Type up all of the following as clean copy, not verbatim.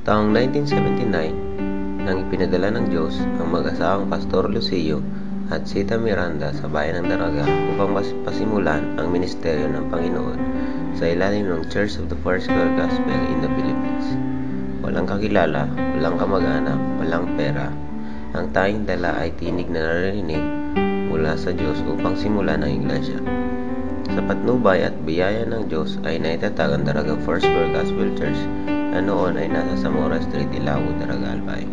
Taong 1979, nang ipinadala ng Diyos ang mag-asawang Pastor Lucio at Sita Miranda sa bayan ng Daraga upang pasimulan ang ministeryo ng Panginoon sa ilalim ng Church of the Foursquare Gospel in the Philippines. Walang kakilala, walang kamag-anak, walang pera. Ang tanging dala ay tinig na narinig mula sa Diyos upang simulan ang iglesia. Sa patnubay at biyaya ng Diyos ay naitatag ang Daraga Foursquare Gospel Church na noon ay nasa Zamora Street, Ilawu, Daraga, Albay.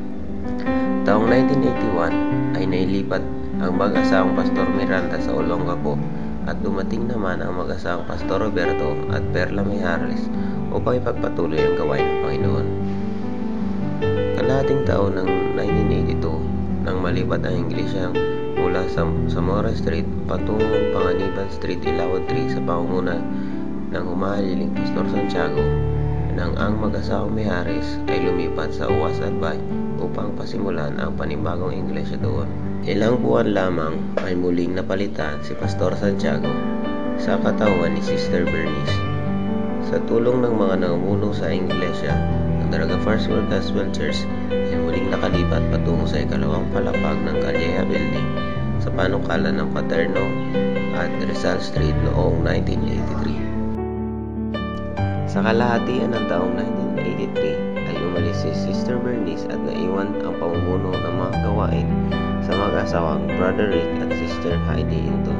Taong 1981 ay nailipat ang mag-asawang Pastor Miranda sa Olongapo at dumating naman ang mag-asawang Pastor Roberto at Perla Mijares upang ipagpatuloy ang gawain ng Panginoon. Kalahating taon ng 1982 nang malipat ang iglesia mula sa Zamora Street patungong Panganiban Street, Ilawu 3 sa pangunguna ng humahaliling Pastor Santiago nang ang mag-asawang Mijares ay lumipat sa Uwas Albay upang pasimulan ang panibagong iglesia doon. Ilang buwan lamang ay muling napalitan si Pastor Santiago sa katawan ni Sister Bernice. Sa tulong ng mga namumuno sa iglesia, ang Daraga Foursquare Gospel Church ay muling nakalipat patungo sa ikalawang palapag ng Calleja Building sa panukalan ng Paterno at Rizal Street noong 1983. Sa kalahatian ng taong 1983 ay umalis si Sister Bernice at naiwan ang pamumuno ng mga gawain sa mag-asawang Brother Rick at Sister Heidi Hinton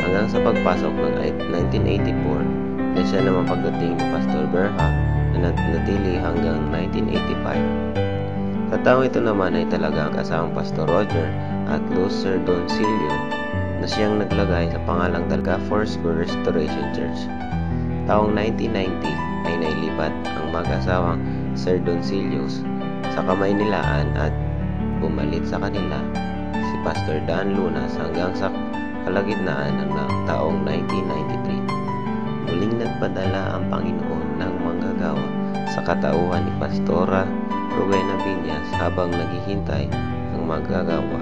hanggang sa pagpasok ng 1984 na siya naman pagdating ni Pastor Berha na natili hanggang 1985. Sa taong ito naman ay talagang kasawang Pastor Roger at Luz Doncillo na siyang naglagay sa pangalang Daraga Foursquare Restoration Church. Taong 1990 ay nailipat ang mag-asawang Sir Doncillos sa Kamaynilaan at bumalit sa kanila si Pastor Dan Lunas hanggang sa kalagitnaan ng taong 1993. Muling nagpadala ang Panginoon ng manggagawa sa katauhan ni Pastora Rowena Viñas habang naghihintay ang manggagawa.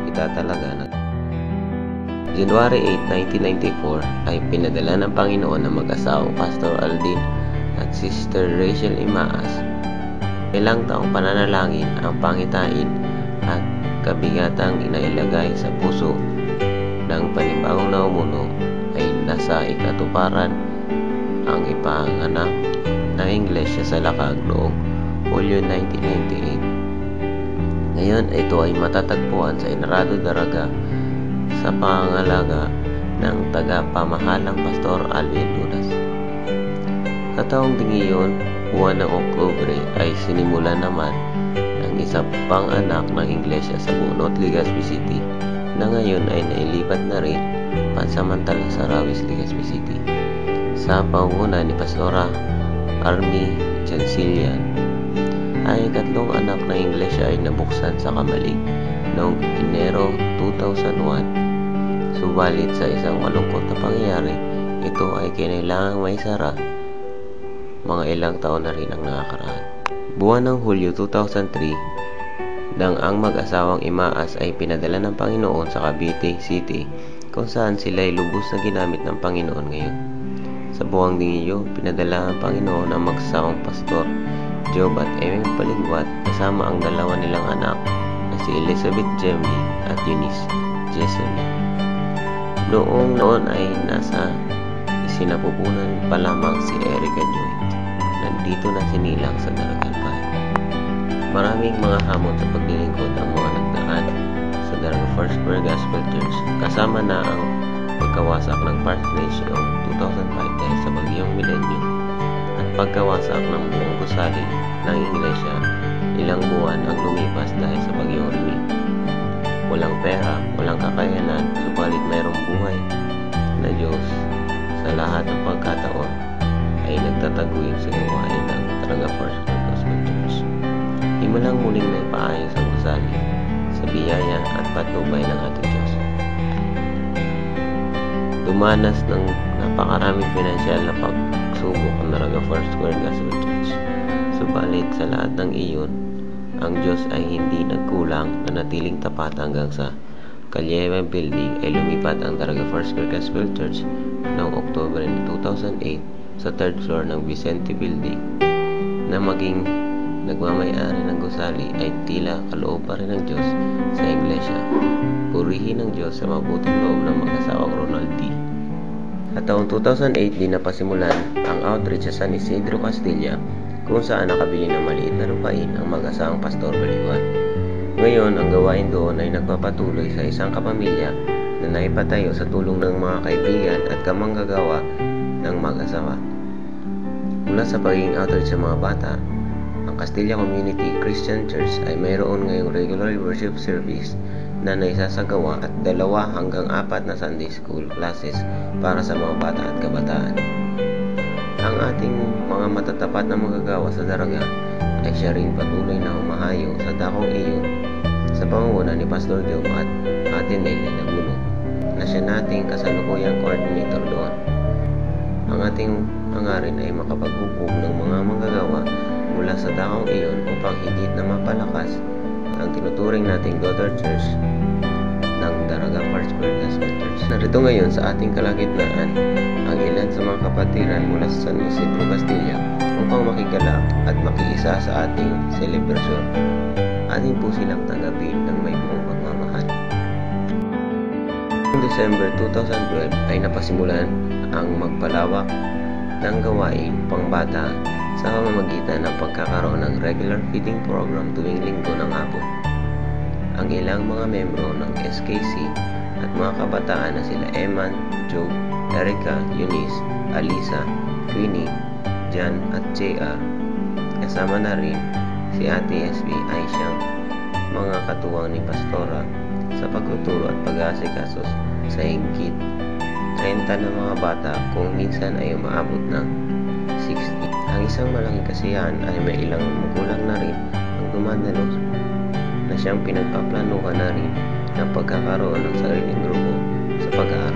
Itatalaga na January 8, 1994 ay pinadala ng Panginoon ng mag-asawang Pastor Aldin at Sister Rachel Imaas. Ilang taong pananalangin ang pangitain at kabigatang inailagay sa puso ng panibagong namumuno ay nasa ikatuparan ang ipanganak ng iglesia sa Lakag noong Hulyo 1998. Ngayon ito ay matatagpuan sa Enrado Daraga sa pangangalaga ng tagapamahalang Pastor Alvin Lunas. Sa taong dingiyon, buwan ng Oktubre ay sinimulan naman ang isa pang anak ng iglesia sa Bunot, Legazpi City na ngayon ay nailipat na rin pansamantala sa Rawis, Legazpi City sa pangunguna ni Pastora Army Jansilian. Ang ikatlong anak ng iglesia ay nabuksan sa Kamalig noong Enero 2001. Subalit sa isang malungkot na pangyayari, ito ay kinailangang may sara. Mga ilang taon na rin ang nakakaraan. Buwan ng Hulyo 2003 nang ang mag-asawang Imaas ay pinadala ng Panginoon sa Cavite City kung saan sila ay lubos na ginamit ng Panginoon ngayon. Sa buwang dingiyo, pinadala ang Panginoon ang mag-asawang Pastor Job at Eming Paligwat kasama ang dalawa nilang anak na si Elizabeth Jemmy at Eunice Jessamine. Noon ay nasa isinapupunan pa lamang si Erica Joy. Nandito na sinilang sa Daraga Albay. Maraming mga hamon sa paglilingkod ang mga nagdaan sa Daraga Foursquare Gospel Church kasama na ang pagkawasak ng parsonage noong 2005 dahil sa bagyong Milenyo at pagkawasak ng buong gusali ng iglesia ilang buwan ang lumipas dahil sa bagyong Remi. Walang pera, walang kakayanan, subalit mayroong buhay na Diyos sa lahat ng pagkataon ay nagtataguyod sa gawain ng Daraga Foursquare Gospel Church. Himalang muling na ipaayos ang gusali sa biyaya at patnubay ng ating Diyos. Dumanas ng napakaraming pinansyal na pagsubok ang Daraga Foursquare Gospel Church. Subalit sa lahat ng iyon, ang Diyos ay hindi nagkulang na natiling tapat hanggang sa Calleja Building ay lumipat ang Daraga Foursquare Gospel Church noong October 2008 sa third floor ng Vicente Building na maging nagmamay-ari ng gusali ay tila kaloob pa rin ng Diyos sa Iglesia. Purihin ng Diyos sa mabuting loob ng mag-asawang Ronald D. At taong 2008 din napasimulan ang outreach sa San Isidro, Castilla, kung saan nakabili ng maliit na lupain ang mag-asawang Pastor Baliwan. Ngayon, ang gawain doon ay nagpapatuloy sa isang kapamilya na naipatayo sa tulong ng mga kaibigan at kamanggagawa ng mag-asawa. Mula sa pagiging outreach sa mga bata, ang Castilla Community Christian Church ay mayroon ngayong regular worship service na naisasagawa at 2 hanggang 4 na Sunday School classes para sa mga bata at kabataan. Ang ating mga matatapat na manggagawa sa Daraga ay siya rin patuloy na humahayo sa dakong iyon sa pangunguna ni Pastor Joe at Ate Nelly Laguno na siya nating kasalukuyang coordinator doon. Ang ating hangarin ay makapaghubog ng mga manggagawa mula sa dakong iyon upang higit na mapalakas ang tinuturing nating daughter church ng Daraga Partsburg Gospel Church. Narito ngayon sa ating kalagitnaan ang ilan sa mga kapatiran mula sa San Isidro, Castilla upang makigalak at makiisa sa ating selebrasyon. Atin po silang tanggapin ng may buong pagmamahal. Noong December 2012 ay napasimulan ang magpalawak ng gawain pangbata sa pamamagitan ng pagkakaroon ng regular feeding program tuwing linggo ng hapon. Ang ilang mga membro ng SKC at mga kabataan na sila Eman, Joe, Erica, Eunice, Alisa, Queenie, Jan at JR. Kasama na rin si Ate SB ay siyang mga katuwang ni Pastora sa pagtuturo at pag-aasikaso sa higit 30 na mga bata kung minsan ay umaabot ng 60. Ang isang malaking kasiyahan ay may ilang magulang na rin ang dumadalos na siyang pinagpaplanuhan na rin ng pagkakaroon ng sariling grupo sa pag-aaral.